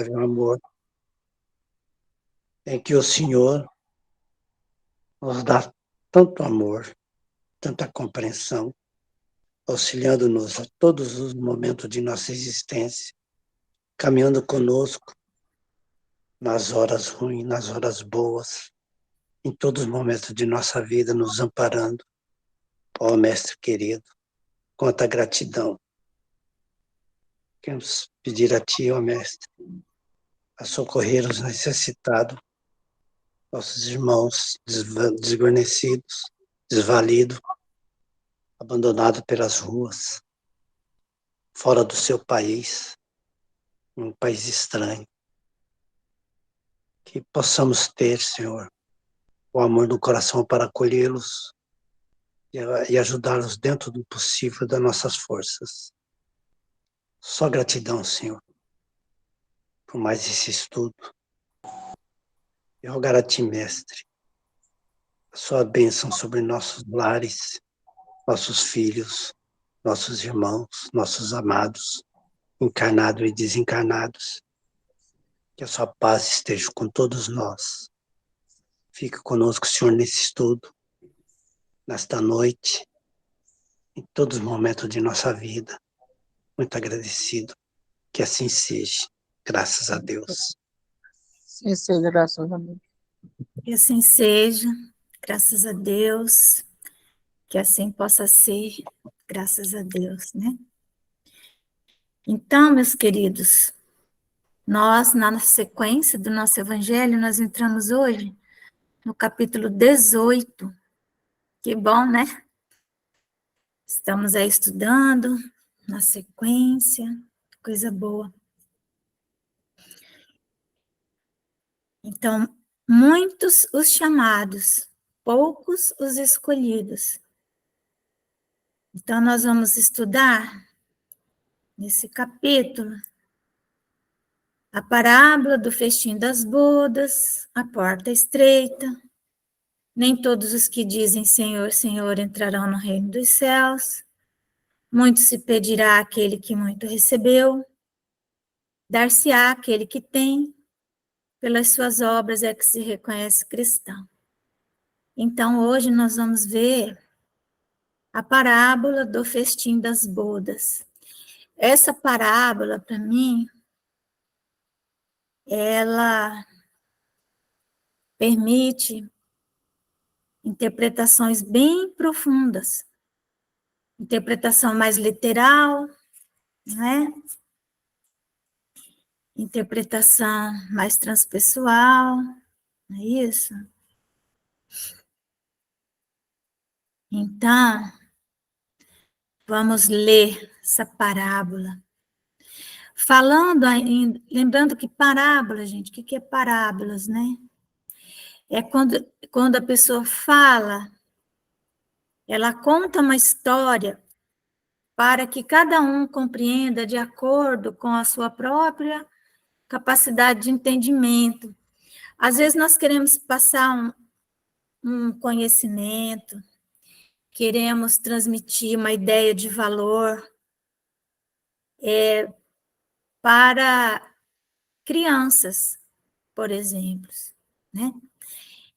inconmensurável amor, em que o Senhor nos dá tanto amor, tanta compreensão, auxiliando-nos a todos os momentos de nossa existência, caminhando conosco nas horas ruins, nas horas boas, em todos os momentos de nossa vida, nos amparando. Ó Mestre querido, quanta gratidão. Queremos pedir a Ti, ó Mestre, a socorrer os necessitados, nossos irmãos desguarnecidos, desvalidos, abandonados pelas ruas, fora do seu país, em um país estranho. Que possamos ter, Senhor, o amor do coração para acolhê-los e ajudá-los dentro do possível das nossas forças. Só gratidão, Senhor, por mais esse estudo. E rogar a Ti, Mestre, a Sua bênção sobre nossos lares, nossos filhos, nossos irmãos, nossos amados, encarnados e desencarnados. Que a Sua paz esteja com todos nós. Fique conosco, Senhor, nesse estudo, nesta noite, em todos os momentos de nossa vida. Muito agradecido. Que assim seja. Graças a Deus. Sim, seja, graças a Deus. Que assim seja, graças a Deus. Que assim possa ser, graças a Deus, né? Então, meus queridos, nós, na sequência do nosso evangelho, nós entramos hoje no capítulo 18. Que bom, né? Estamos aí estudando, na sequência, coisa boa. Então, muitos os chamados, poucos os escolhidos. Então, nós vamos estudar, nesse capítulo, a parábola do festim das bodas, a porta estreita. Nem todos os que dizem Senhor, Senhor entrarão no reino dos céus. Muito se pedirá àquele que muito recebeu. Dar-se-á àquele que tem. Pelas suas obras é que se reconhece cristão. Então, hoje nós vamos ver a parábola do festim das bodas. Essa parábola, para mim, ela permite interpretações bem profundas. Interpretação mais literal, né? Interpretação mais transpessoal, não é isso? Então, vamos ler essa parábola. Falando ainda, lembrando que parábola, gente, o que é parábolas, né? É quando a pessoa fala, ela conta uma história para que cada um compreenda de acordo com a sua própria capacidade de entendimento. Às vezes nós queremos passar um conhecimento, queremos transmitir uma ideia de valor para crianças, por exemplo, né?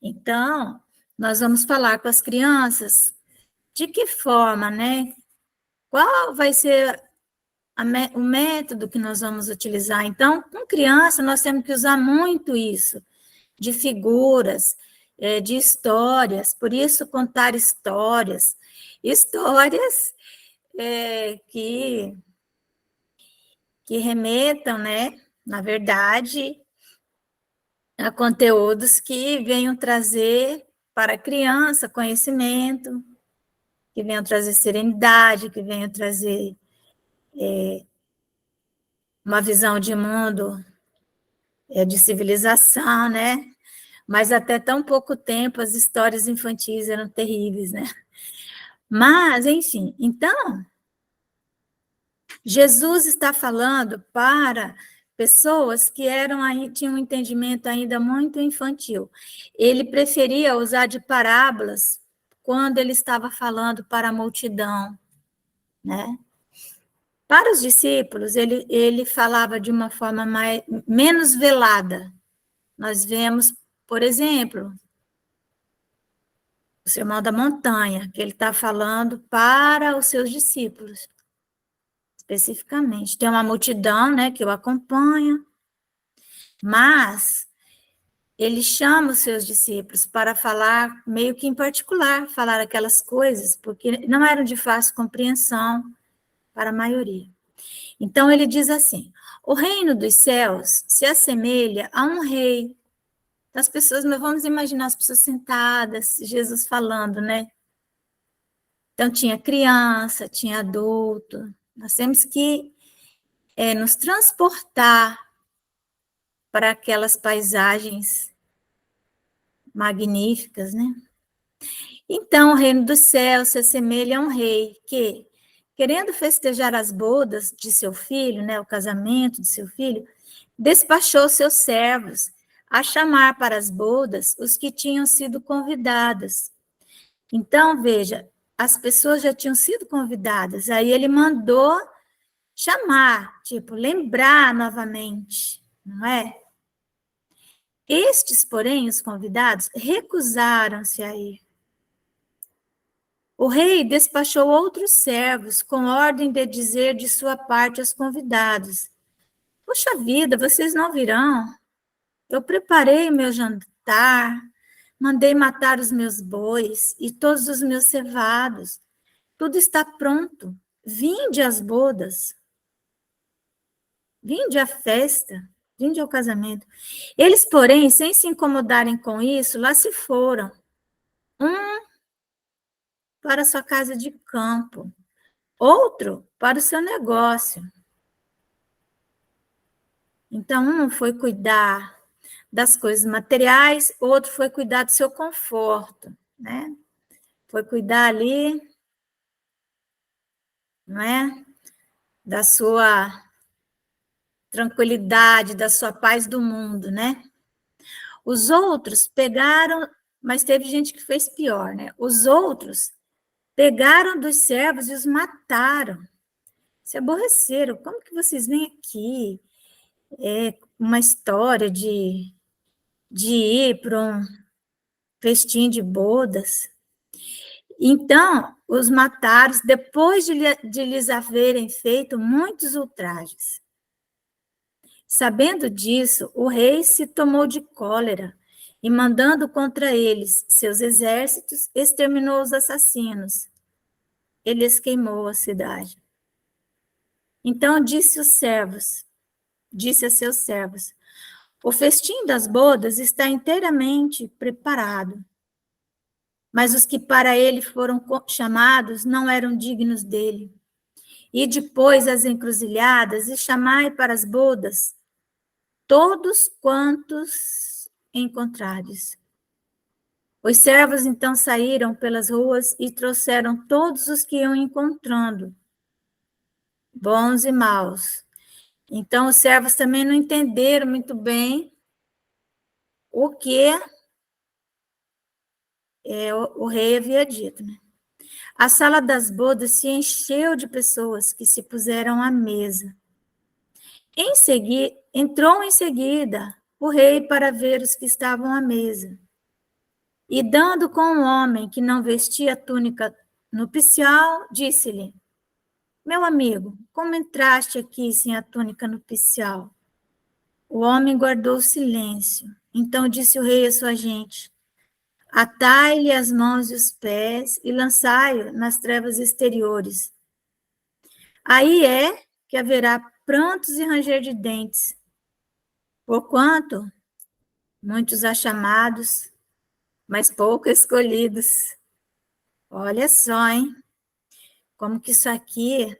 Então, nós vamos falar com as crianças de que forma, né? Qual vai ser o método que nós vamos utilizar? Então, com criança, nós temos que usar muito isso, de figuras, de histórias, por isso contar histórias que remetam, né, na verdade, a conteúdos que venham trazer para a criança conhecimento, que venham trazer serenidade, que venham trazer uma visão de mundo, de civilização, né? Mas até tão pouco tempo as histórias infantis eram terríveis, né? Mas, enfim, então, Jesus está falando para pessoas que tinham um entendimento ainda muito infantil. Ele preferia usar de parábolas quando ele estava falando para a multidão, né? Para os discípulos, ele falava de uma forma menos velada. Nós vemos, por exemplo, o Sermão da Montanha, que ele está falando para os seus discípulos, especificamente. Tem uma multidão, né, que o acompanha, mas ele chama os seus discípulos para falar, meio que em particular, falar aquelas coisas, porque não eram de fácil compreensão para a maioria. Então, ele diz assim, o reino dos céus se assemelha a um rei. As pessoas, nós vamos imaginar as pessoas sentadas, Jesus falando, né? Então, tinha criança, tinha adulto. Nós temos que nos transportar para aquelas paisagens magníficas, né? Então, o reino dos céus se assemelha a um rei que, querendo festejar as bodas de seu filho, né, o casamento de seu filho, despachou seus servos a chamar para as bodas os que tinham sido convidados. Então, veja, as pessoas já tinham sido convidadas, aí ele mandou chamar, tipo, lembrar novamente, não é? Estes, porém, os convidados, recusaram-se a ir. O rei despachou outros servos com ordem de dizer de sua parte aos convidados: puxa vida, vocês não virão? Eu preparei meu jantar, mandei matar os meus bois e todos os meus cevados. Tudo está pronto. Vinde às bodas. Vinde à festa. Vinde ao casamento. Eles, porém, sem se incomodarem com isso, lá se foram. Um para sua casa de campo, outro para o seu negócio. Então, um foi cuidar das coisas materiais, outro foi cuidar do seu conforto, né? Foi cuidar ali, não é? Da sua tranquilidade, da sua paz do mundo, né? Os outros pegaram, mas teve gente que fez pior, né? Os outros pegaram dos servos e os mataram. Se aborreceram. Como que vocês vêm aqui? Uma história de ir para um festim de bodas. Então, os mataram depois de lhes haverem feito muitos ultrajes. Sabendo disso, o rei se tomou de cólera e, mandando contra eles seus exércitos, exterminou os assassinos. Ele queimou a cidade. Então disse a seus servos: o festim das bodas está inteiramente preparado, mas os que para ele foram chamados não eram dignos dele. E depois as encruzilhadas e chamai para as bodas todos quantos encontrares. Os servos então saíram pelas ruas e trouxeram todos os que iam encontrando, bons e maus. Então os servos também não entenderam muito bem o que o rei havia dito, né? A sala das bodas se encheu de pessoas que se puseram à mesa. Entrou em seguida o rei para ver os que estavam à mesa. E dando com um homem que não vestia túnica nupcial, disse-lhe: meu amigo, como entraste aqui sem a túnica nupcial? O homem guardou silêncio. Então disse o rei à sua gente: atai-lhe as mãos e os pés e lançai-o nas trevas exteriores. Aí é que haverá prantos e ranger de dentes, porquanto muitos há chamados, mas poucos escolhidos. Olha só, hein? Como que isso aqui,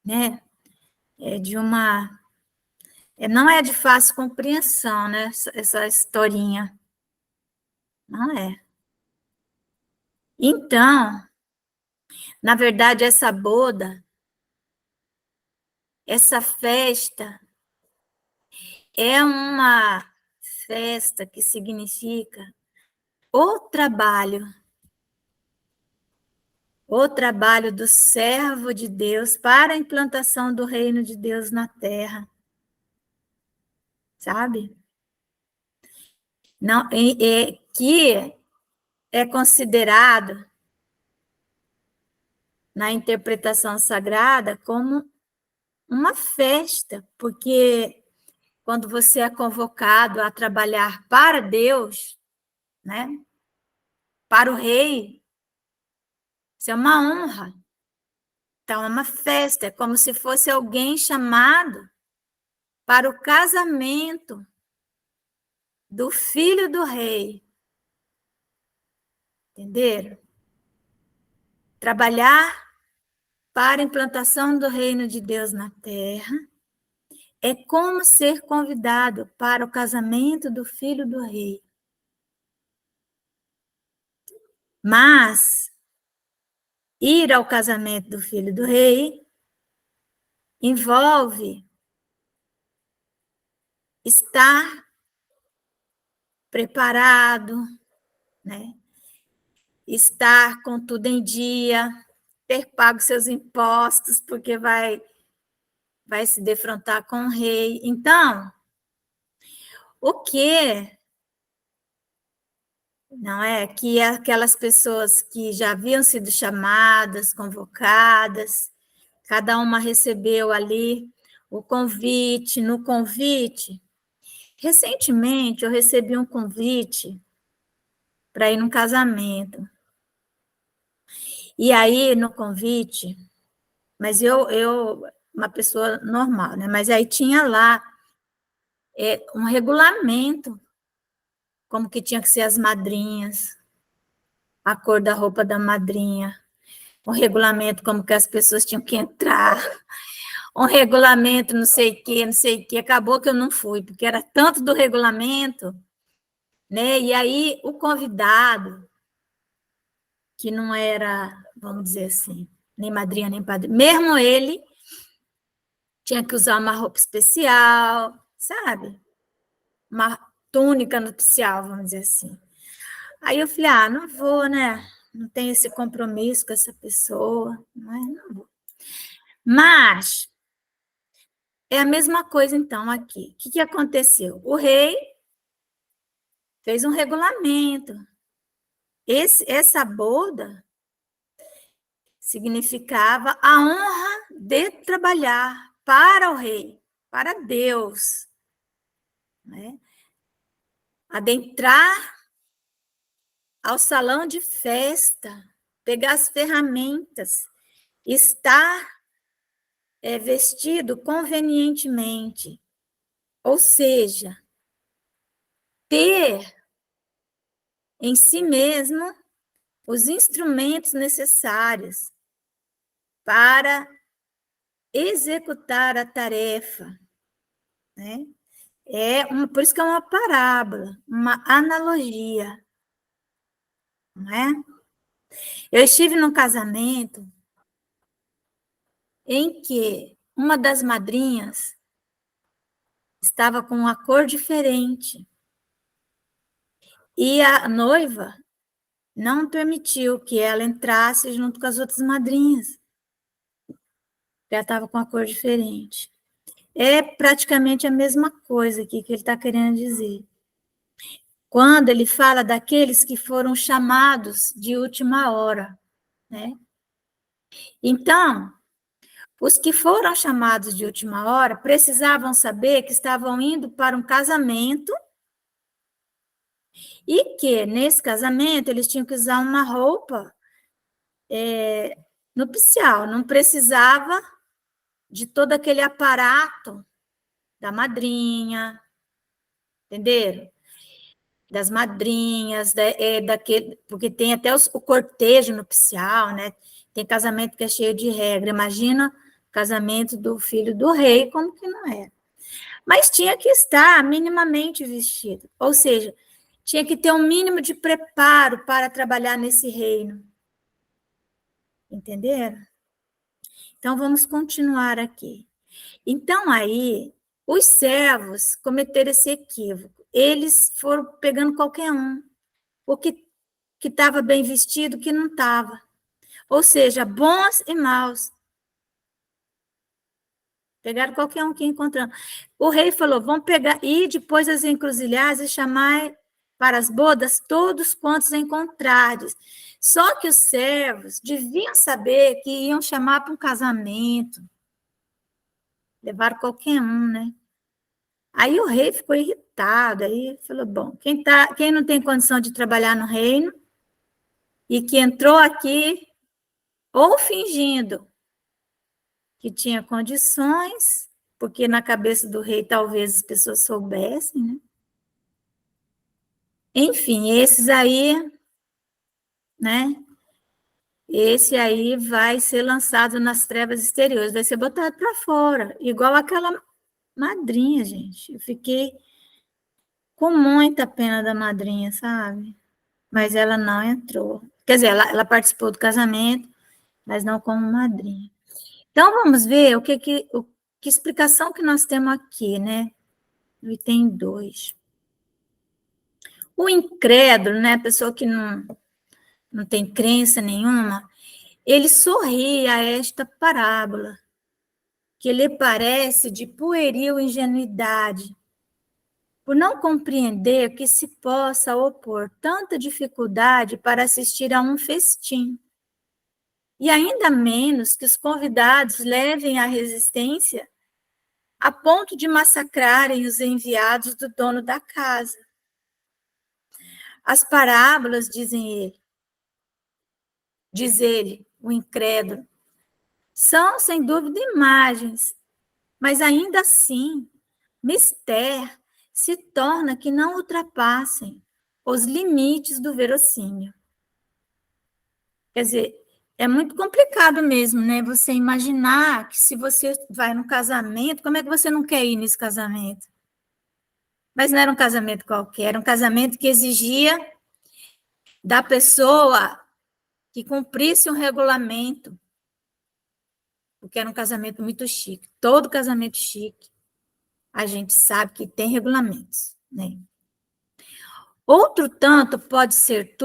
né, é de uma... não é de fácil compreensão, né, essa historinha. Não é. Então, na verdade, essa boda, essa festa, é uma festa que significa o trabalho. o trabalho do servo de Deus para a implantação do reino de Deus na terra. Sabe? Não, que é considerado na interpretação sagrada como uma festa, porque quando você é convocado a trabalhar para Deus, né? Para o rei, isso é uma honra. Então, é uma festa, é como se fosse alguém chamado para o casamento do filho do rei. Entenderam? Trabalhar para a implantação do reino de Deus na terra é como ser convidado para o casamento do filho do rei. Mas ir ao casamento do filho do rei envolve estar preparado, né? Estar com tudo em dia, ter pago seus impostos, porque vai se defrontar com o rei. Então, o que não é que aquelas pessoas que já haviam sido chamadas, convocadas, cada uma recebeu ali o convite. No convite, recentemente eu recebi um convite para ir num casamento. E aí, no convite, mas eu uma pessoa normal, né? Mas aí tinha lá um regulamento, como que tinha que ser as madrinhas, a cor da roupa da madrinha, um regulamento como que as pessoas tinham que entrar, um regulamento não sei o quê, não sei o quê. Acabou que eu não fui, porque era tanto do regulamento, né? E aí o convidado, que não era, vamos dizer assim, nem madrinha nem padrinho, mesmo ele tinha que usar uma roupa especial, sabe? Uma túnica nupcial, vamos dizer assim. Aí eu falei, não vou, né? Não tenho esse compromisso com essa pessoa, não vou. Mas é a mesma coisa, então, aqui. O que aconteceu? O rei fez um regulamento. Essa boda significava a honra de trabalhar para o rei, para Deus, né? Adentrar ao salão de festa, pegar as ferramentas, estar vestido convenientemente, ou seja, ter em si mesmo os instrumentos necessários para executar a tarefa, né? Por isso que é uma parábola, uma analogia, não é? Eu estive num casamento em que uma das madrinhas estava com uma cor diferente e a noiva não permitiu que ela entrasse junto com as outras madrinhas. Ela estava com uma cor diferente. É praticamente a mesma coisa aqui que ele está querendo dizer. Quando ele fala daqueles que foram chamados de última hora, né? Então, os que foram chamados de última hora precisavam saber que estavam indo para um casamento e que, nesse casamento, eles tinham que usar uma roupa nupcial, não precisava de todo aquele aparato da madrinha, entenderam? Das madrinhas, daquele, porque tem até o cortejo nupcial, né? Tem casamento que é cheio de regra. Imagina o casamento do filho do rei, como que não é? Mas tinha que estar minimamente vestido, ou seja, tinha que ter um mínimo de preparo para trabalhar nesse reino. Entenderam? Então, vamos continuar aqui. Então, aí, os servos cometeram esse equívoco. Eles foram pegando qualquer um, o que estava bem vestido, o que não estava. ou seja, bons e maus. Pegaram qualquer um que encontraram. O rei falou, vão pegar, e depois as encruzilhadas e chamar para as bodas todos quantos encontrares. Só que os servos deviam saber que iam chamar para um casamento. Levaram qualquer um, né? Aí o rei ficou irritado, aí falou, bom, quem não tem condição de trabalhar no reino e que entrou aqui ou fingindo que tinha condições, porque na cabeça do rei talvez as pessoas soubessem, né? Enfim, esses aí, né? Esse aí vai ser lançado nas trevas exteriores, vai ser botado para fora, igual aquela madrinha, gente. Eu fiquei com muita pena da madrinha, sabe? Mas ela não entrou. Quer dizer, ela participou do casamento, mas não como madrinha. Então, vamos ver que explicação que nós temos aqui, né? No item 2. O incrédulo, né? A pessoa que não tem crença nenhuma, ele sorri a esta parábola, que lhe parece de pueril ingenuidade, por não compreender que se possa opor tanta dificuldade para assistir a um festim, e ainda menos que os convidados levem à resistência a ponto de massacrarem os enviados do dono da casa. As parábolas, diz ele, o incrédulo, são, sem dúvida, imagens, mas ainda assim, mister se torna que não ultrapassem os limites do verossímil. Quer dizer, é muito complicado mesmo, né? Você imaginar que se você vai num casamento, como é que você não quer ir nesse casamento? Mas não era um casamento qualquer, era um casamento que exigia da pessoa que cumprisse um regulamento, porque era um casamento muito chique. Todo casamento chique, a gente sabe que tem regulamentos, né? Outro tanto pode ser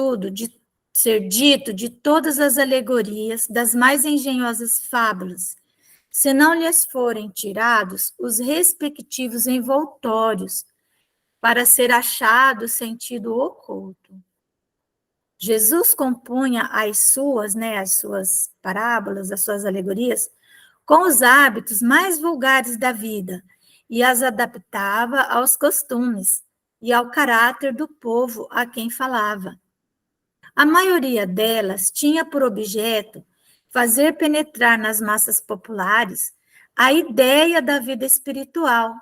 ser dito de todas as alegorias, das mais engenhosas fábulas, se não lhes forem tirados os respectivos envoltórios, para ser achado sentido oculto. Jesus compunha as suas parábolas, as suas alegorias, com os hábitos mais vulgares da vida e as adaptava aos costumes e ao caráter do povo a quem falava. A maioria delas tinha por objeto fazer penetrar nas massas populares a ideia da vida espiritual,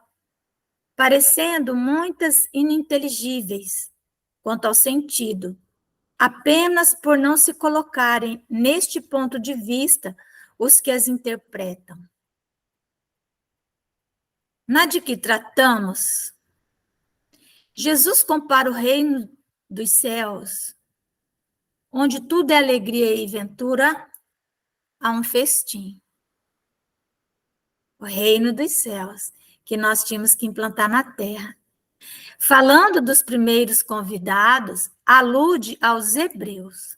parecendo muitas ininteligíveis quanto ao sentido, apenas por não se colocarem neste ponto de vista os que as interpretam. Na de que tratamos, Jesus compara o reino dos céus, onde tudo é alegria e ventura, a um festim. O reino dos céus, que nós tínhamos que implantar na terra. Falando dos primeiros convidados, alude aos hebreus,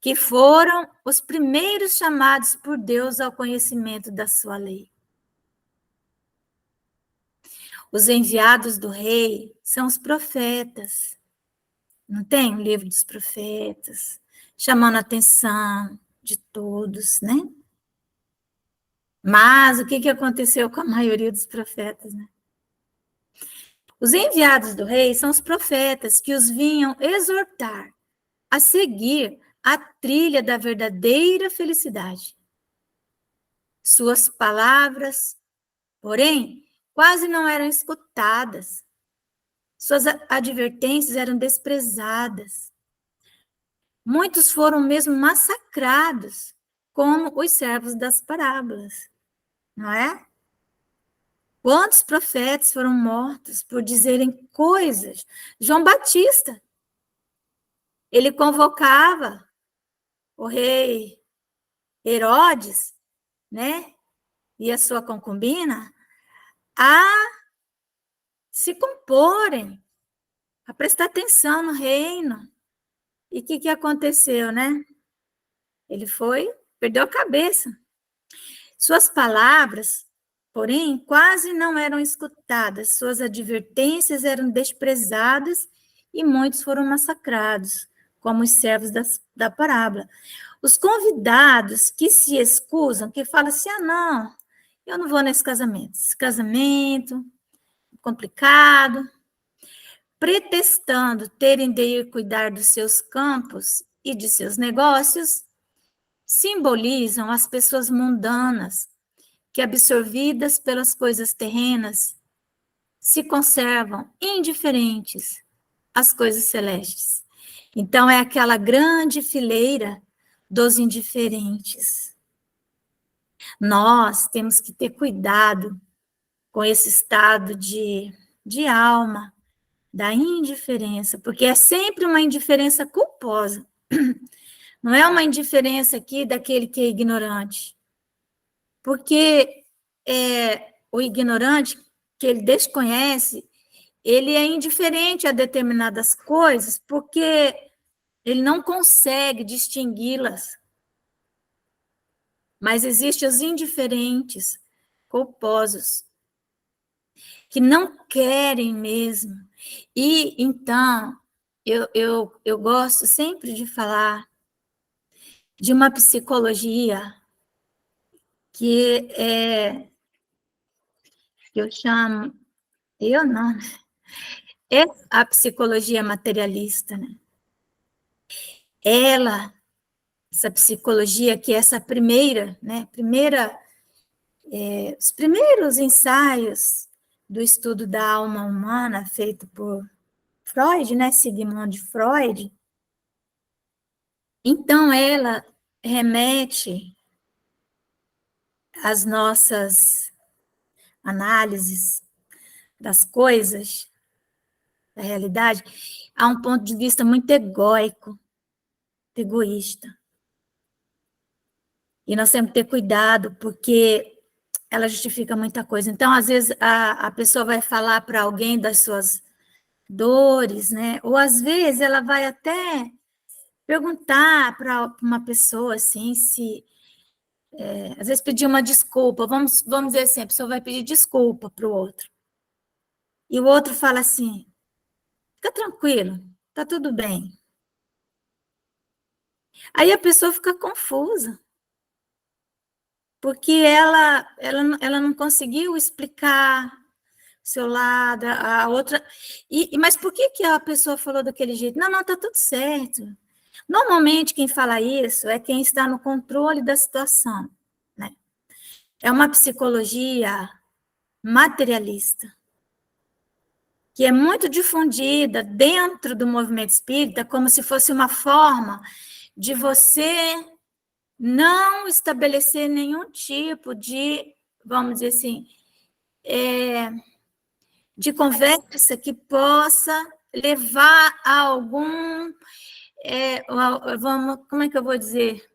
que foram os primeiros chamados por Deus ao conhecimento da sua lei. Os enviados do rei são os profetas. Não tem o livro dos profetas, chamando a atenção de todos, né? Mas o que aconteceu com a maioria dos profetas, né? Os enviados do rei são os profetas que os vinham exortar a seguir a trilha da verdadeira felicidade. Suas palavras, porém, quase não eram escutadas. Suas advertências eram desprezadas. Muitos foram mesmo massacrados, como os servos das parábolas, não é? Quantos profetas foram mortos por dizerem coisas? João Batista, ele convocava o rei Herodes, né, e a sua concubina a se comporem, a prestar atenção no reino. E o que aconteceu, né? Ele perdeu a cabeça. Suas palavras, porém, quase não eram escutadas, suas advertências eram desprezadas e muitos foram massacrados, como os servos da parábola. Os convidados que se excusam, que falam assim, não, eu não vou nesse casamento. Esse casamento complicado, pretextando terem de ir cuidar dos seus campos e de seus negócios, simbolizam as pessoas mundanas, que, absorvidas pelas coisas terrenas, se conservam indiferentes às coisas celestes. Então, é aquela grande fileira dos indiferentes. Nós temos que ter cuidado com esse estado de alma, da indiferença, porque é sempre uma indiferença culposa. Não é uma indiferença aqui daquele que é ignorante. Porque o ignorante, que ele desconhece, ele é indiferente a determinadas coisas, porque ele não consegue distingui-las. Mas existem os indiferentes, culposos, que não querem mesmo. E, então, eu gosto sempre de falar de uma psicologia que eu chamo, eu não, é a psicologia materialista, né? Essa psicologia que é essa primeira, né? Os primeiros ensaios do estudo da alma humana, feito por Freud, né? Sigmund Freud. Então, ela remete às nossas análises das coisas, da realidade, a um ponto de vista muito egóico, egoísta. E nós temos que ter cuidado, porque ela justifica muita coisa. Então, às vezes, a pessoa vai falar para alguém das suas dores, né? Ou, às vezes, ela vai até perguntar para uma pessoa, assim, se... às vezes, pedir uma desculpa. Vamos dizer assim, a pessoa vai pedir desculpa para o outro. E o outro fala assim, fica tranquilo, tá tudo bem. Aí a pessoa fica confusa, porque ela não conseguiu explicar o seu lado, a outra... Mas por que a pessoa falou daquele jeito? Não, tá tudo certo. Normalmente, quem fala isso é quem está no controle da situação, né? É uma psicologia materialista, que é muito difundida dentro do movimento espírita, como se fosse uma forma de você não estabelecer nenhum tipo de, vamos dizer assim, de conversa que possa levar a algum, como é que eu vou dizer?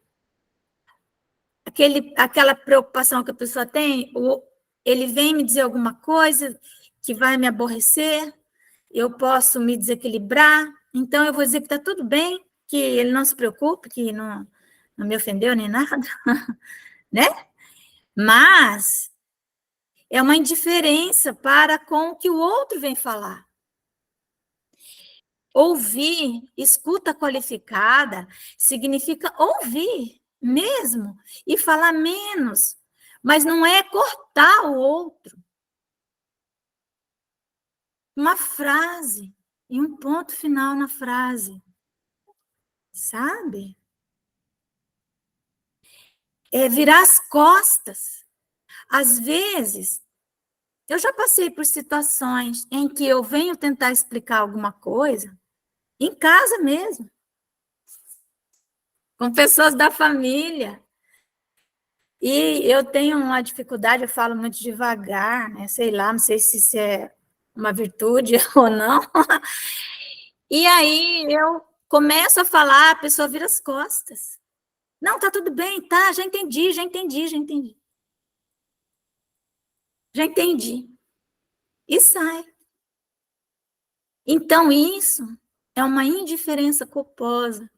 Aquela preocupação que a pessoa tem, ele vem me dizer alguma coisa que vai me aborrecer, eu posso me desequilibrar, então eu vou dizer que está tudo bem, que ele não se preocupe, que não me ofendeu nem nada, né? Mas é uma indiferença para com o que o outro vem falar. Ouvir, escuta qualificada, significa ouvir mesmo e falar menos, mas não é cortar o outro. Uma frase e um ponto final na frase, sabe? É virar as costas. Às vezes, eu já passei por situações em que eu venho tentar explicar alguma coisa, em casa mesmo, com pessoas da família, e eu tenho uma dificuldade, eu falo muito devagar, né? Sei lá, não sei se isso é uma virtude ou não. E aí eu começo a falar, a pessoa vira as costas. Não, tá tudo bem, tá, já entendi. Já entendi. E sai. Então, isso é uma indiferença culposa.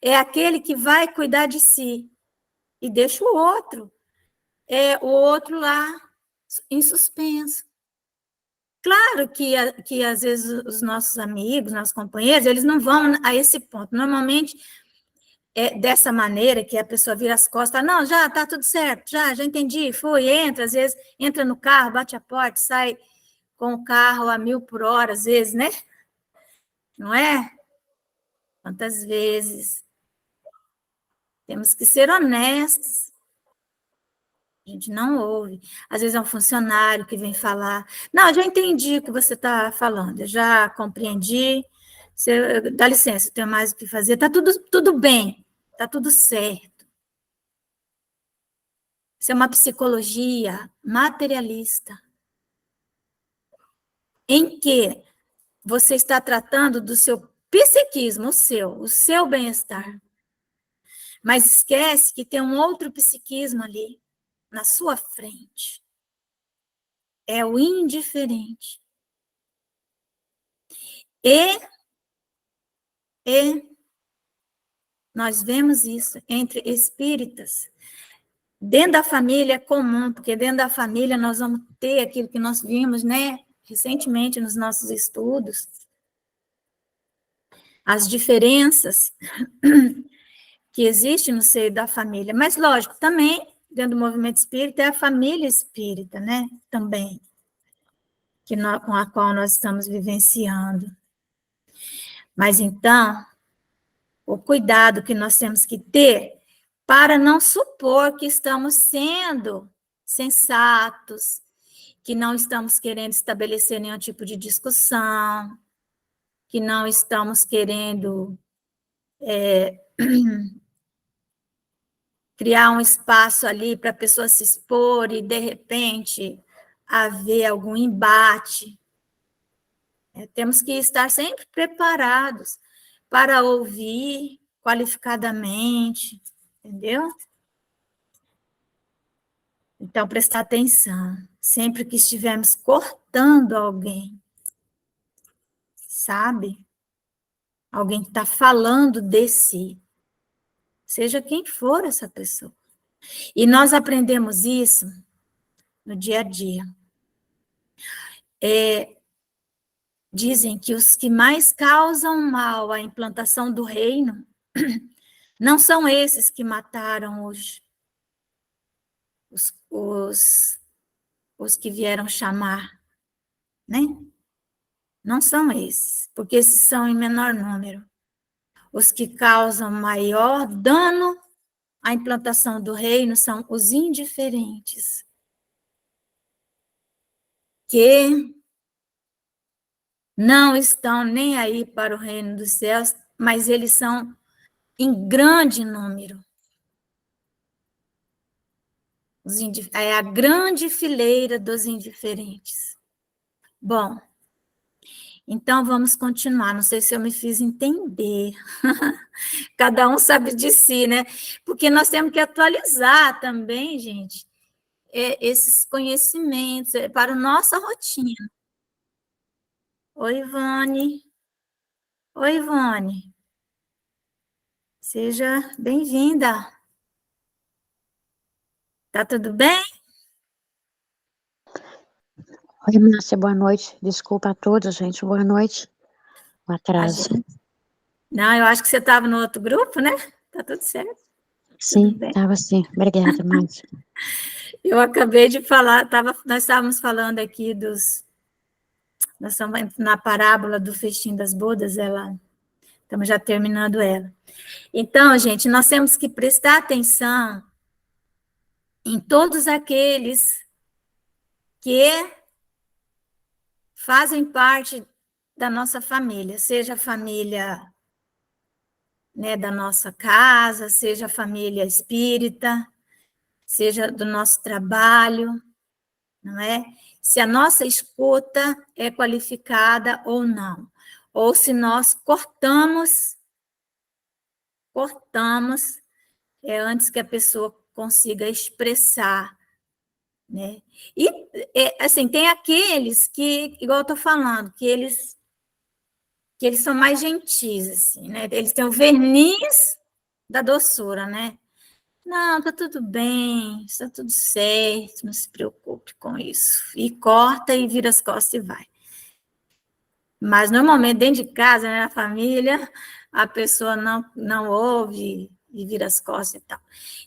É aquele que vai cuidar de si e deixa o outro lá em suspenso. Claro que às vezes os nossos amigos, nossos companheiros, eles não vão a esse ponto. Normalmente é dessa maneira que a pessoa vira as costas, não, já está tudo certo, já entendi, fui, entra, às vezes entra no carro, bate a porta, sai com o carro a 1000 por hora, às vezes, né? Não é? Quantas vezes? Temos que ser honestos. A gente não ouve. Às vezes é um funcionário que vem falar, não, eu já entendi o que você está falando, eu já compreendi, dá licença, eu tenho mais o que fazer, está tudo bem, está tudo certo. Isso é uma psicologia materialista, em que você está tratando do seu psiquismo, o seu bem-estar. Mas esquece que tem um outro psiquismo ali, na sua frente. É o indiferente. E nós vemos isso entre espíritas. Dentro da família é comum, porque dentro da família nós vamos ter aquilo que nós vimos, né, recentemente nos nossos estudos, as diferenças que existem no seio da família. Mas, lógico, também, dentro do movimento espírita, é a família espírita, né, também, com a qual nós estamos vivenciando. Mas, então, o cuidado que nós temos que ter para não supor que estamos sendo sensatos, que não estamos querendo estabelecer nenhum tipo de discussão, que não estamos querendo criar um espaço ali para a pessoa se expor e, de repente, haver algum embate. Temos que estar sempre preparados para ouvir qualificadamente, entendeu? Então, prestar atenção. Sempre que estivermos cortando alguém, sabe? Alguém que está falando de si, seja quem for essa pessoa. E nós aprendemos isso no dia a dia. Dizem que os que mais causam mal à implantação do reino não são esses que mataram os que vieram chamar, né? Não são esses, porque esses são em menor número. Os que causam maior dano à implantação do reino são os indiferentes, que não estão nem aí para o reino dos céus, mas eles são em grande número. É a grande fileira dos indiferentes. Bom, então vamos continuar. Não sei se eu me fiz entender. Cada um sabe de si, né? Porque nós temos que atualizar também, gente, esses conhecimentos para a nossa rotina. Oi, Ivone. Oi, Ivone. Seja bem-vinda. Tá tudo bem? Oi, Márcia, boa noite. Desculpa a todos, gente. Boa noite. O atraso. Não, eu acho que você estava no outro grupo, né? Tá tudo certo. Sim, estava sim. Obrigada, Márcia. Eu acabei de falar, nós estávamos falando aqui nós estamos na parábola do festim das bodas, estamos já terminando ela. Então, gente, nós temos que prestar atenção em todos aqueles que fazem parte da nossa família, seja a família, né, da nossa casa, seja a família espírita, seja do nosso trabalho, não é? Se a nossa escuta é qualificada ou não, ou se nós cortamos antes que a pessoa consiga expressar, né? E, assim, tem aqueles que, igual eu estou falando, que eles que eles são mais gentis, assim, né? Eles têm o verniz da doçura, né? Não, tá tudo bem, está tudo certo, não se preocupe com isso. E corta e vira as costas e vai. Mas, normalmente, dentro de casa, né, na família, a pessoa não ouve e vira as costas e tal.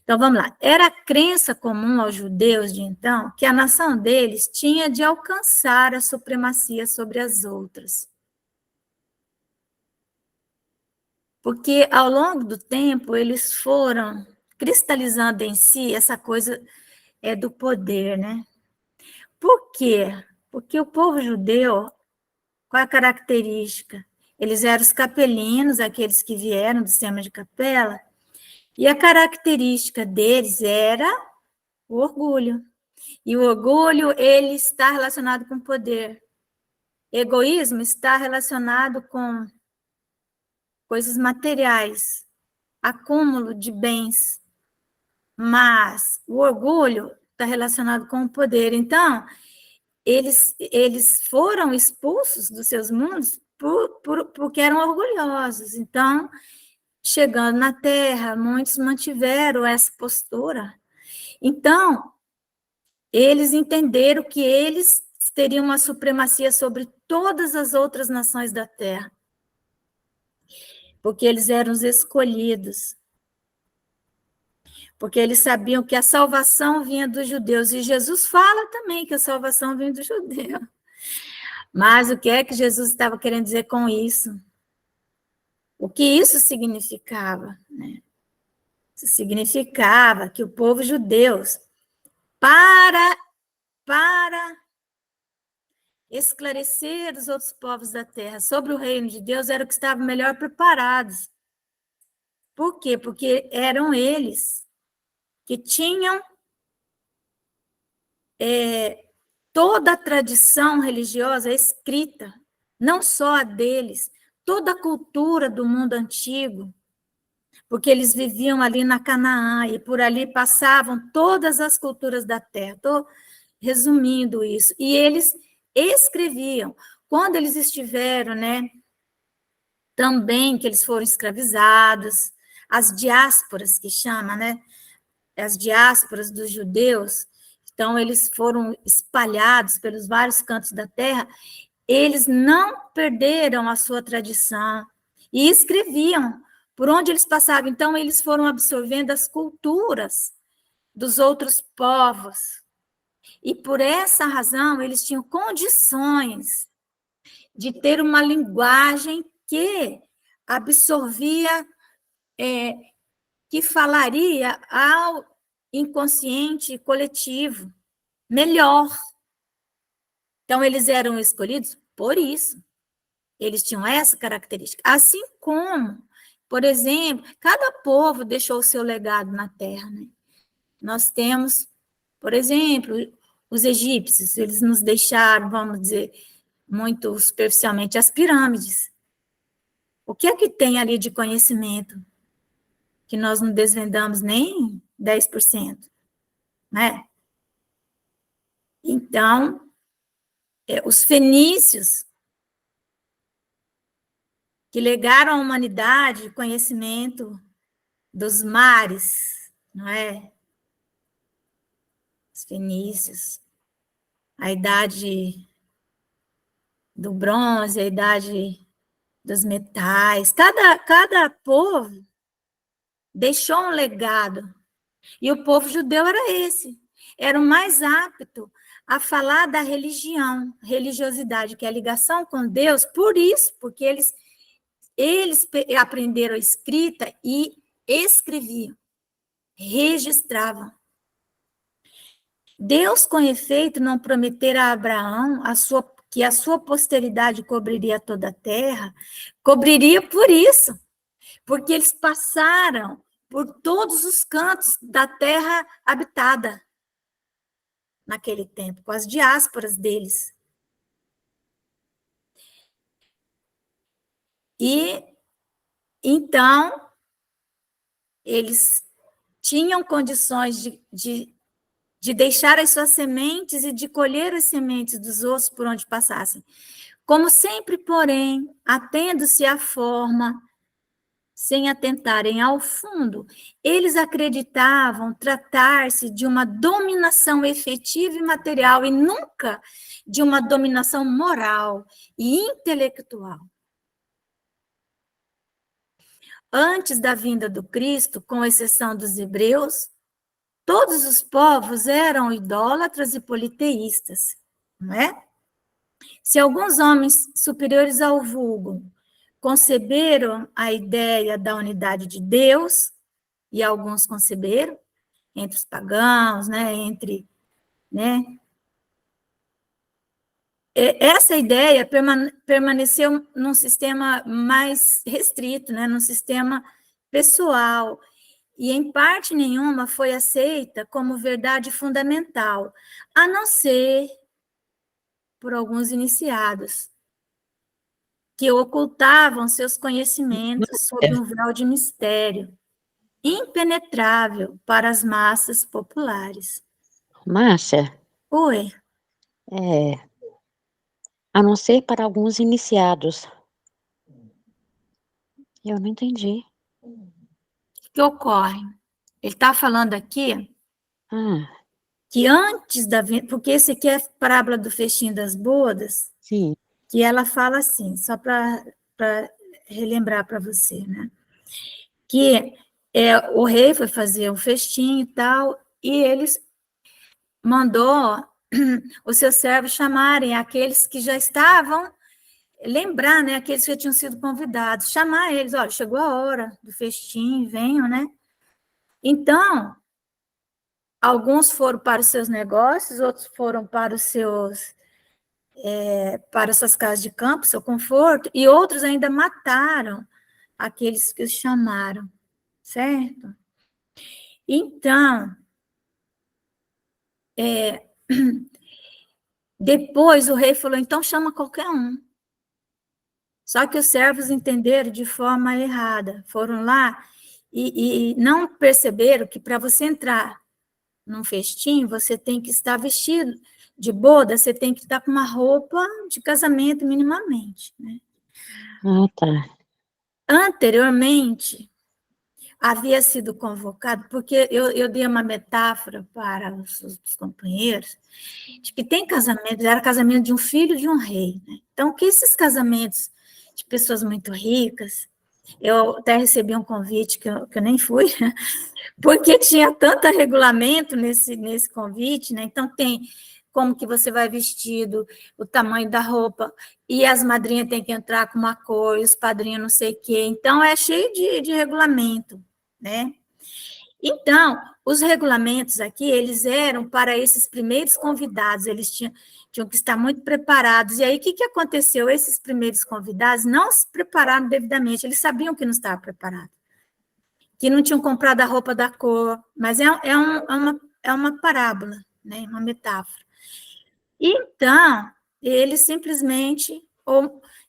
Então, vamos lá. Era a crença comum aos judeus de então que a nação deles tinha de alcançar a supremacia sobre as outras. Porque, ao longo do tempo, eles foram cristalizando em si essa coisa do poder, né? Por quê? Porque o povo judeu, qual é a característica? Eles eram os capelinos, aqueles que vieram do sistema de capela, e a característica deles era o orgulho. E o orgulho, ele está relacionado com poder. Egoísmo está relacionado com coisas materiais, acúmulo de bens. Mas o orgulho está relacionado com o poder. Então, eles foram expulsos dos seus mundos porque eram orgulhosos. Então, chegando na Terra, muitos mantiveram essa postura. Então, eles entenderam que eles teriam uma supremacia sobre todas as outras nações da Terra, porque eles eram os escolhidos. Porque eles sabiam que a salvação vinha dos judeus, e Jesus fala também que a salvação vinha do judeu. Mas o que é que Jesus estava querendo dizer com isso? O que isso significava? Né? Isso significava que o povo judeu, para esclarecer os outros povos da terra sobre o reino de Deus, eram que estavam melhor preparados. Por quê? Porque eram eles que tinham toda a tradição religiosa escrita, não só a deles, toda a cultura do mundo antigo, porque eles viviam ali na Canaã e por ali passavam todas as culturas da terra. Estou resumindo isso. E eles escreviam. Quando eles estiveram, né, também que eles foram escravizados, as diásporas que chama, né, as diásporas dos judeus, então eles foram espalhados pelos vários cantos da terra, eles não perderam a sua tradição e escreviam por onde eles passavam. Então, eles foram absorvendo as culturas dos outros povos. E por essa razão, eles tinham condições de ter uma linguagem que absorvia, que falaria ao inconsciente coletivo melhor. Então, eles eram escolhidos por isso. Eles tinham essa característica. Assim como, por exemplo, cada povo deixou o seu legado na Terra. Né? Nós temos, por exemplo, os egípcios, eles nos deixaram, vamos dizer, muito superficialmente, as pirâmides. O que é que tem ali de conhecimento que nós não desvendamos nem 10%? Né? Então, os fenícios, que legaram à humanidade conhecimento dos mares, não é? Os fenícios, a idade do bronze, a idade dos metais. Cada povo deixou um legado. E o povo judeu era esse. Era o mais apto a falar da religião, religiosidade, que é a ligação com Deus, por isso, porque eles aprenderam a escrita e escreviam, registravam. Deus, com efeito, não prometera a Abraão que a sua posteridade cobriria toda a terra, cobriria por isso, porque eles passaram por todos os cantos da terra habitada naquele tempo, com as diásporas deles. E, então, eles tinham condições de de deixar as suas sementes e de colher as sementes dos outros por onde passassem. Como sempre, porém, atendo-se à forma, sem atentarem ao fundo, eles acreditavam tratar-se de uma dominação efetiva e material, e nunca de uma dominação moral e intelectual. Antes da vinda do Cristo, com exceção dos hebreus, todos os povos eram idólatras e politeístas, não é? Se alguns homens superiores ao vulgo conceberam a ideia da unidade de Deus, e alguns conceberam, entre os pagãos, essa ideia permaneceu num sistema mais restrito, num sistema pessoal, e em parte nenhuma foi aceita como verdade fundamental, a não ser por alguns iniciados, que ocultavam seus conhecimentos sob um véu de mistério, impenetrável para as massas populares. Márcia, Oi. A não ser para alguns iniciados. Eu não entendi. O que ocorre? Ele está falando aqui que antes da vinda, porque esse aqui é a parábola do festim das bodas, sim, que ela fala assim, só para relembrar para você, né? Que o rei foi fazer um festim e tal, e eles mandou os seus servos chamarem aqueles que já estavam, lembrar, né, aqueles que já tinham sido convidados, chamar eles, olha, chegou a hora do festim, venham, né? Então, alguns foram para os seus negócios, outros foram para os seus, para as suas casas de campo, seu conforto, e outros ainda mataram aqueles que os chamaram, certo? Então, depois o rei falou, então chama qualquer um. Só que os servos entenderam de forma errada, foram lá e não perceberam que para você entrar num festim, você tem que estar vestido de boda, você tem que estar com uma roupa de casamento minimamente, né? tá. Anteriormente, havia sido convocado, porque eu dei uma metáfora para os companheiros, de que tem casamentos, era casamento de um filho de um rei, né? Então, que esses casamentos de pessoas muito ricas, eu até recebi um convite que eu nem fui, porque tinha tanto regulamento nesse convite, né? Então, tem como que você vai vestido, o tamanho da roupa, e as madrinhas têm que entrar com uma cor, e os padrinhos não sei o quê. Então, é cheio de regulamento, né? Então, os regulamentos aqui, eles eram para esses primeiros convidados, eles tinham que estar muito preparados. E aí, o que aconteceu? Esses primeiros convidados não se prepararam devidamente, eles sabiam que não estavam preparados, que não tinham comprado a roupa da cor, mas é uma parábola, né? Uma metáfora. Então, eles simplesmente,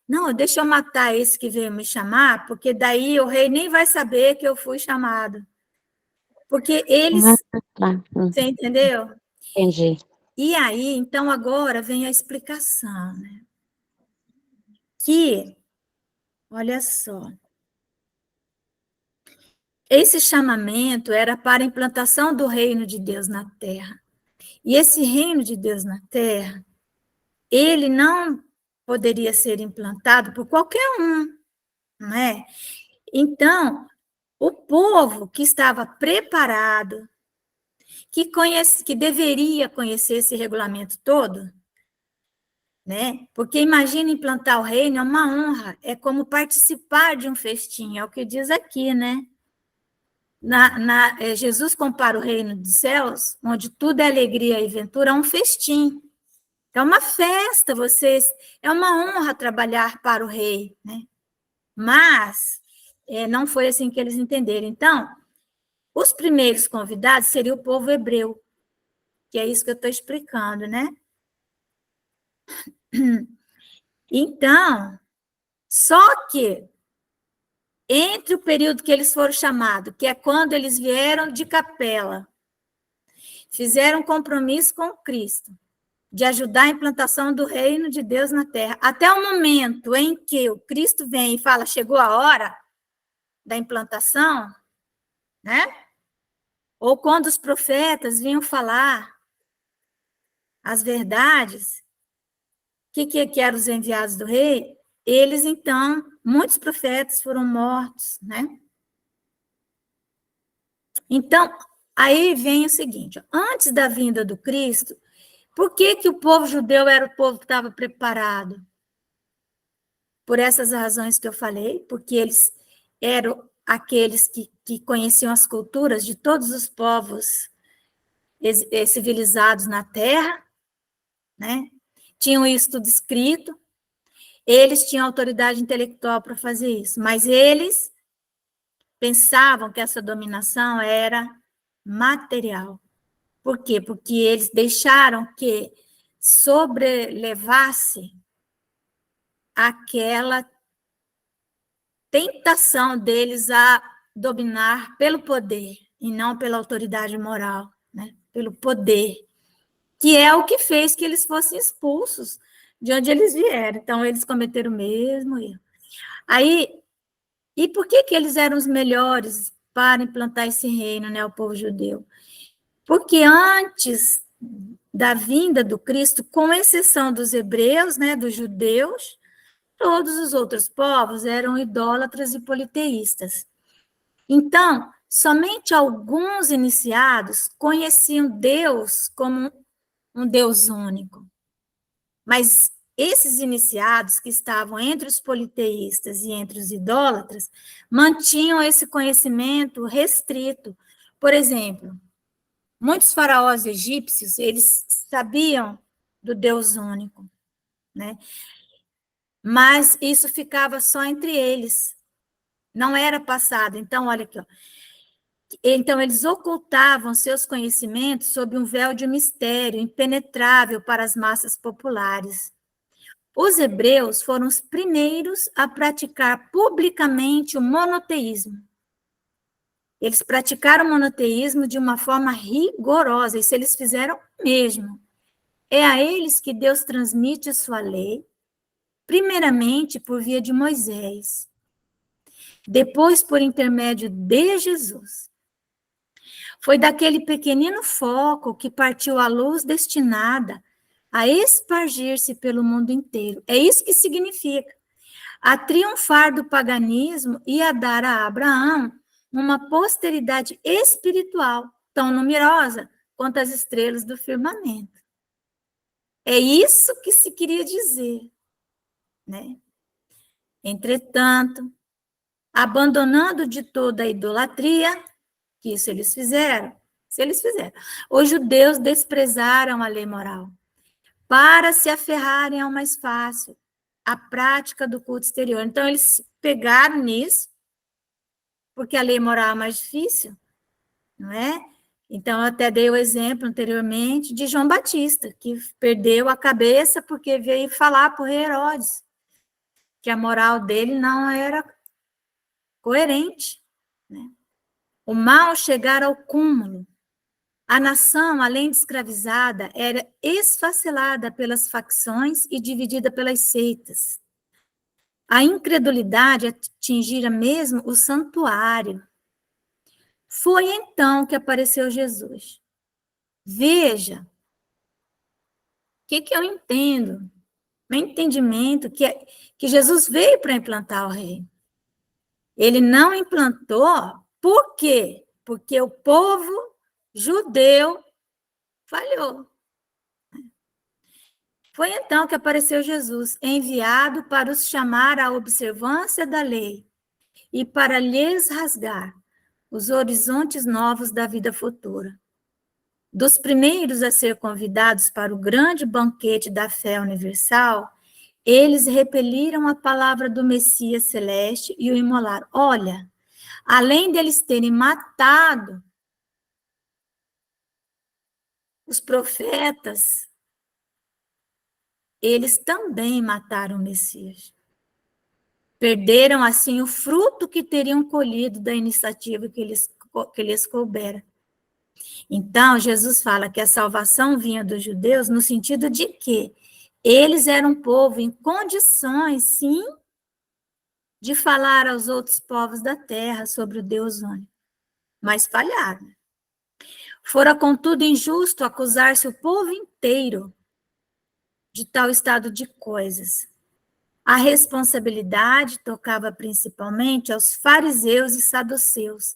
não, deixa eu matar esse que veio me chamar, porque daí o rei nem vai saber que eu fui chamado. Porque eles... Você entendeu? Entendi. E aí, então, agora vem a explicação, né? Que, olha só, esse chamamento era para a implantação do reino de Deus na Terra. E esse reino de Deus na Terra, ele não poderia ser implantado por qualquer um, não é? Então, o povo que estava preparado, que deveria conhecer esse regulamento todo, né? Porque imagina implantar o reino, é uma honra, é como participar de um festim, é o que diz aqui, né? Jesus compara o reino dos céus, onde tudo é alegria e ventura, a um festim. É uma festa, é uma honra trabalhar para o rei, né? Mas não foi assim que eles entenderam. Então, os primeiros convidados seriam o povo hebreu, que é isso que eu estou explicando, né? Então, só que entre o período que eles foram chamados, que é quando eles vieram de Capela, fizeram um compromisso com Cristo, de ajudar a implantação do reino de Deus na terra. Até o momento em que o Cristo vem e fala, chegou a hora da implantação, né? Ou quando os profetas vinham falar as verdades, o que eram os enviados do rei? Eles, então, muitos profetas foram mortos, né? Então, aí vem o seguinte, antes da vinda do Cristo, por que o povo judeu era o povo que estava preparado? Por essas razões que eu falei, porque eles eram aqueles que conheciam as culturas de todos os povos civilizados na Terra, né? Tinham isso tudo escrito, eles tinham autoridade intelectual para fazer isso, mas eles pensavam que essa dominação era material. Por quê? Porque eles deixaram que sobrelevasse aquela tentação deles a dominar pelo poder e não pela autoridade moral, né? Pelo poder, que é o que fez que eles fossem expulsos de onde eles vieram. Então, eles cometeram o mesmo erro. Aí, e por que eles eram os melhores para implantar esse reino, né, o povo judeu? Porque antes da vinda do Cristo, com exceção dos hebreus, né, dos judeus, todos os outros povos eram idólatras e politeístas. Então, somente alguns iniciados conheciam Deus como um Deus único. Mas esses iniciados que estavam entre os politeístas e entre os idólatras mantinham esse conhecimento restrito. Por exemplo, muitos faraós egípcios, eles sabiam do Deus único, né? Mas isso ficava só entre eles, não era passado. Então, olha aqui, ó. Então, eles ocultavam seus conhecimentos sob um véu de mistério impenetrável para as massas populares. Os hebreus foram os primeiros a praticar publicamente o monoteísmo. Eles praticaram o monoteísmo de uma forma rigorosa, isso eles fizeram mesmo. É a eles que Deus transmite a sua lei, primeiramente por via de Moisés, depois por intermédio de Jesus. Foi daquele pequenino foco que partiu a luz destinada a espargir-se pelo mundo inteiro. É isso que significa. A triunfar do paganismo e a dar a Abraão uma posteridade espiritual tão numerosa quanto as estrelas do firmamento. É isso que se queria dizer, né? Entretanto, abandonando de toda a idolatria, que isso eles fizeram, os judeus desprezaram a lei moral para se aferrarem ao mais fácil, a prática do culto exterior. Então, eles pegaram nisso, porque a lei moral é mais difícil, não é? Então, eu até dei o exemplo anteriormente de João Batista, que perdeu a cabeça porque veio falar para o rei Herodes que a moral dele não era coerente, né? O mal chegara ao cúmulo. A nação, além de escravizada, era esfacelada pelas facções e dividida pelas seitas. A incredulidade atingira mesmo o santuário. Foi então que apareceu Jesus. Veja, o que eu entendo? Meu entendimento que Jesus veio para implantar o reino. Ele não implantou, por quê? Porque o povo judeu falhou. Foi então que apareceu Jesus, enviado para os chamar à observância da lei e para lhes rasgar os horizontes novos da vida futura. Dos primeiros a ser convidados para o grande banquete da fé universal, eles repeliram a palavra do Messias celeste e o imolaram. Olha, além deles terem matado os profetas, eles também mataram o Messias. Perderam, assim, o fruto que teriam colhido da iniciativa que lhes coubera. Então, Jesus fala que a salvação vinha dos judeus no sentido de que eles eram um povo em condições, sim, de falar aos outros povos da terra sobre o Deus único, mas falharam. Fora, contudo, injusto acusar-se o povo inteiro de tal estado de coisas. A responsabilidade tocava principalmente aos fariseus e saduceus,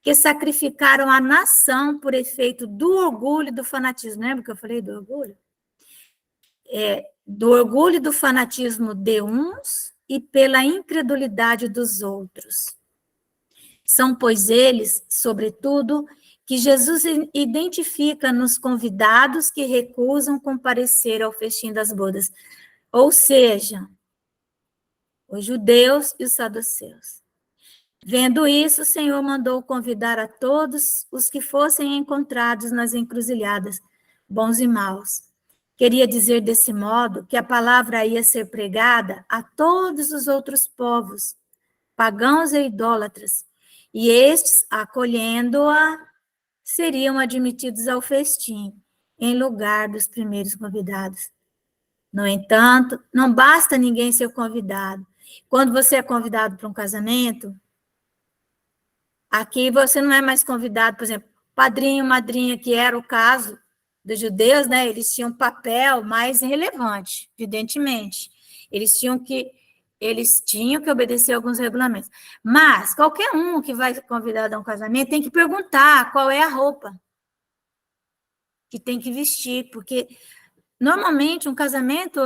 que sacrificaram a nação por efeito do orgulho e do fanatismo. Lembra que eu falei do orgulho? Do orgulho e do fanatismo de uns e pela incredulidade dos outros. São, pois, eles, sobretudo, que Jesus identifica nos convidados que recusam comparecer ao festim das bodas, ou seja, os judeus e os saduceus. Vendo isso, o Senhor mandou convidar a todos os que fossem encontrados nas encruzilhadas, bons e maus. Queria dizer desse modo que a palavra ia ser pregada a todos os outros povos, pagãos e idólatras, e estes, acolhendo-a, seriam admitidos ao festim, em lugar dos primeiros convidados. No entanto, não basta ninguém ser convidado. Quando você é convidado para um casamento, aqui você não é mais convidado, por exemplo, padrinho, madrinha, que era o caso dos judeus, né? Eles tinham um papel mais relevante, evidentemente. Eles tinham que obedecer alguns regulamentos. Mas qualquer um que vai ser convidado a um casamento tem que perguntar qual é a roupa que tem que vestir, porque normalmente um casamento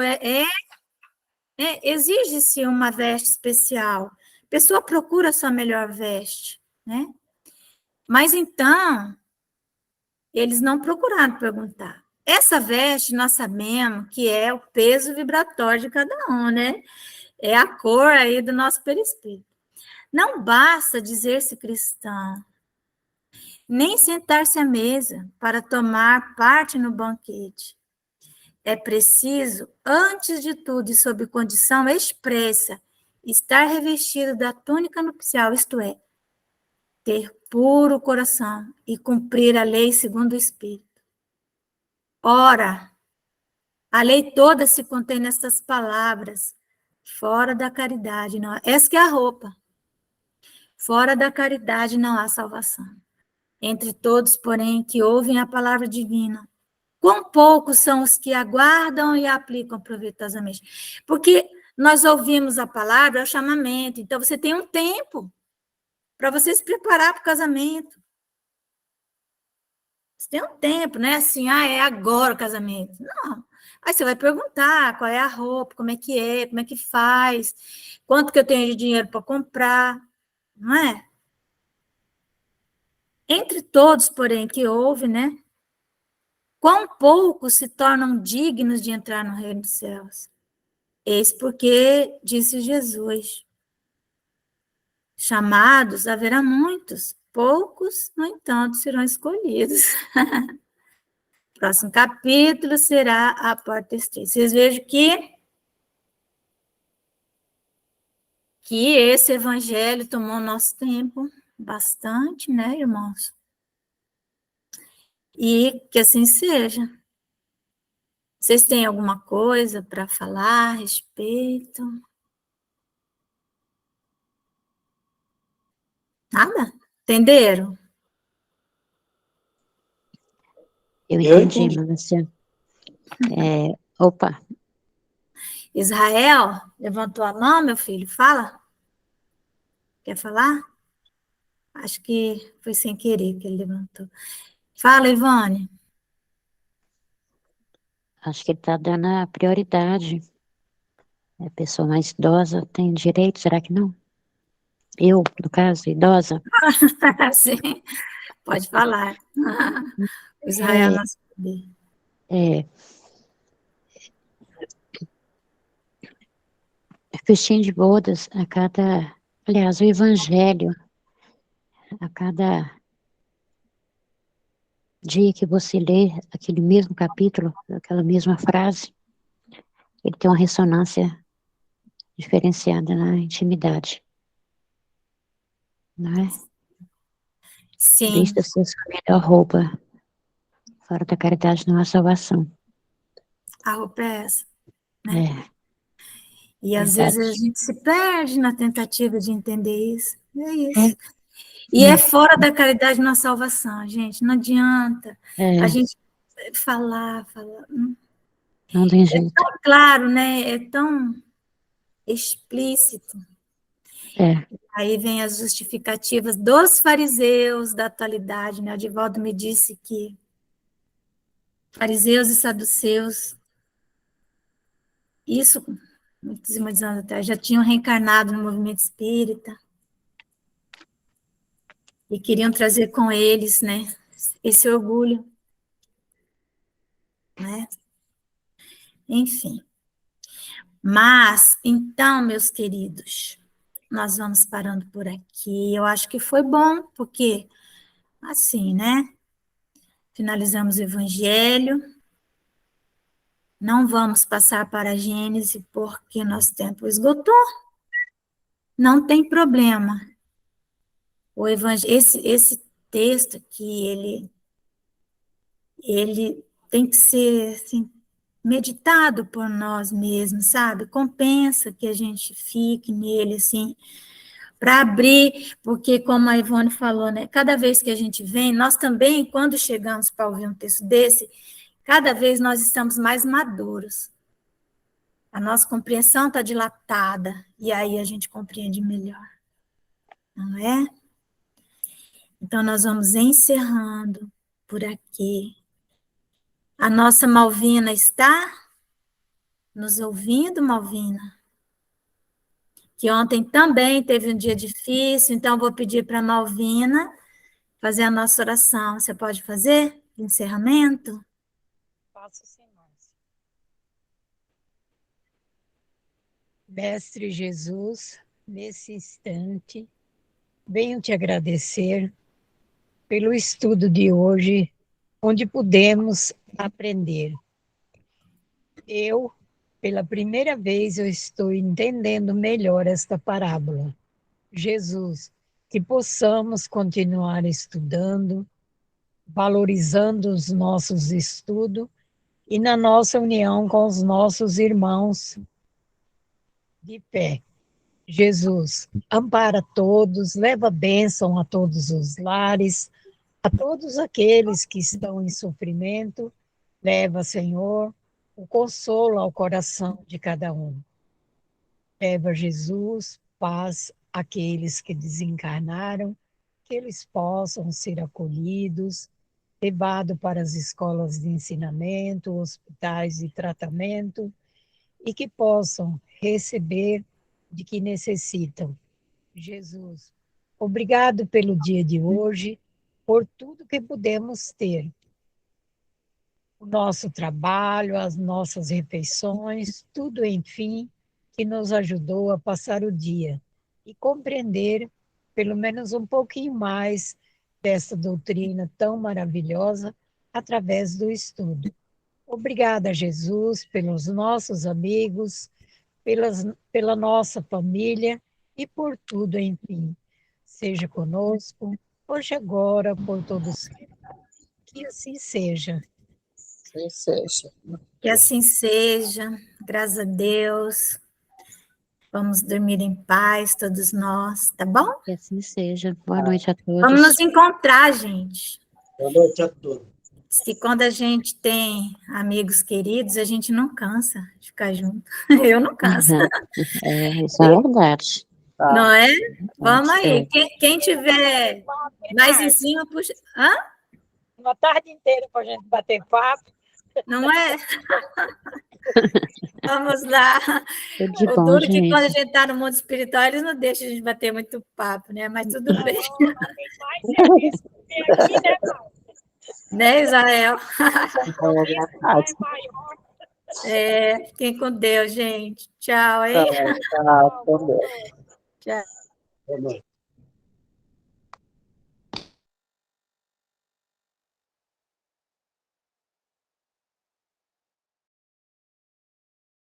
exige-se uma veste especial. A pessoa procura a sua melhor veste, né? Mas então, eles não procuraram perguntar. Essa veste, nós sabemos que é o peso vibratório de cada um, né? É a cor aí do nosso perispírito. Não basta dizer-se cristão, nem sentar-se à mesa para tomar parte no banquete. É preciso, antes de tudo e sob condição expressa, estar revestido da túnica nupcial, isto é, ter puro coração e cumprir a lei segundo o Espírito. Ora, a lei toda se contém nessas palavras, fora da caridade não há. Essa que é a roupa. Fora da caridade não há salvação. Entre todos, porém, que ouvem a palavra divina, quão poucos são os que aguardam e a aplicam proveitosamente. Porque nós ouvimos a palavra, é o chamamento. Então, você tem um tempo para você se preparar para o casamento. Você tem um tempo, não é assim, é agora o casamento. Não. Aí você vai perguntar qual é a roupa, como é, como é que faz, quanto que eu tenho de dinheiro para comprar, não é? Entre todos, porém, que houve, né? Quão poucos se tornam dignos de entrar no reino dos céus? Eis porque, disse Jesus, chamados haverá muitos, poucos, no entanto, serão escolhidos. Próximo capítulo será a porta estreita. Vocês vejam que esse evangelho tomou nosso tempo bastante, né, irmãos? E que assim seja. Vocês têm alguma coisa para falar a respeito? Nada? Entenderam? Eu Eu entendi, Márcia. Opa, Israel, levantou a mão, meu filho? Fala. Quer falar? Acho que foi sem querer que ele levantou. Fala, Ivone. acho que ele está dando a prioridade. A pessoa mais idosa tem direito, será que não? Eu, no caso, idosa. Sim, pode falar. O Israel É, não sabe. é, festim de bodas a cada... Aliás, o evangelho, a cada dia que você lê aquele mesmo capítulo, aquela mesma frase, ele tem uma ressonância diferenciada na intimidade. Não é? Sim, Vista-se a sua melhor roupa. Fora da caridade não há salvação. a roupa é essa. É, E às verdade. vezes a gente se perde na tentativa de entender isso. É É, isso. E é fora da caridade não há salvação, gente. Não adianta a é, gente falar. não tem É jeito. tão claro, né? É tão explícito. É, Aí vem as justificativas dos fariseus da atualidade, né? O Divaldo me disse que fariseus e saduceus, isso, muitos e muitos anos atrás, já tinham reencarnado no movimento espírita e queriam trazer com eles, né, esse orgulho, né? Enfim. Mas, então, meus queridos, nós vamos parando por aqui. Eu acho que foi bom, porque, assim, né? Finalizamos o Evangelho. Não vamos passar para a Gênese, porque nosso tempo esgotou. Não tem problema. O esse texto aqui, ele tem que ser assim, meditado por nós mesmos, sabe? Compensa que a gente fique nele, assim, para abrir, porque, como a Ivone falou, né? Cada vez que a gente vem, nós também, quando chegamos para ouvir um texto desse, cada vez nós estamos mais maduros. A nossa compreensão está dilatada, e aí a gente compreende melhor, não é? Então, nós vamos encerrando por aqui. A nossa Malvina está nos ouvindo, Malvina? Que ontem também teve um dia difícil, então vou pedir para a Malvina fazer a nossa oração. Você pode fazer? Encerramento? Faço sim, Márcia. Mestre Jesus, nesse instante, venho te agradecer pelo estudo de hoje, onde pudemos aprender. Pela primeira vez, eu estou entendendo melhor esta parábola. Jesus, que possamos continuar estudando, valorizando os nossos estudos e na nossa união com os nossos irmãos de fé. Jesus, ampara todos, leva bênção a todos os lares, a todos aqueles que estão em sofrimento, leva, Senhor, o consolo ao coração de cada um. Leva, Jesus, paz àqueles que desencarnaram, que eles possam ser acolhidos, levados para as escolas de ensinamento, hospitais de tratamento, e que possam receber de que necessitam. Jesus, obrigado pelo dia de hoje, por tudo que pudemos ter. O nosso trabalho, as nossas refeições, tudo, enfim, que nos ajudou a passar o dia e compreender, pelo menos um pouquinho mais, dessa doutrina tão maravilhosa através do estudo. Obrigada, Jesus, pelos nossos amigos, pela nossa família e por tudo, enfim. Seja conosco, hoje, agora, por todos. Que assim seja. Que seja. Que assim seja, graças a Deus. Vamos dormir em paz, todos nós, tá bom? Que assim seja. Boa noite a Vamos nos todos. encontrar, gente. Boa noite a todos. Se quando a gente tem amigos queridos, a gente não cansa de ficar junto. Eu não canso, Isso é verdade. não é? Vamos É. aí. Quem tiver mais em cima, puxa. Hã? Uma tarde inteira para a gente bater papo. Não é? Vamos lá. Tudo de O bom, duro que quando a gente. gente está no mundo espiritual, eles não deixam a gente bater muito papo, né? Mas tudo bem. Aqui, né, Né, Israel? É, Fiquem com Deus, gente. Tchau, hein? tá, tá, tá. Tchau. Boa noite.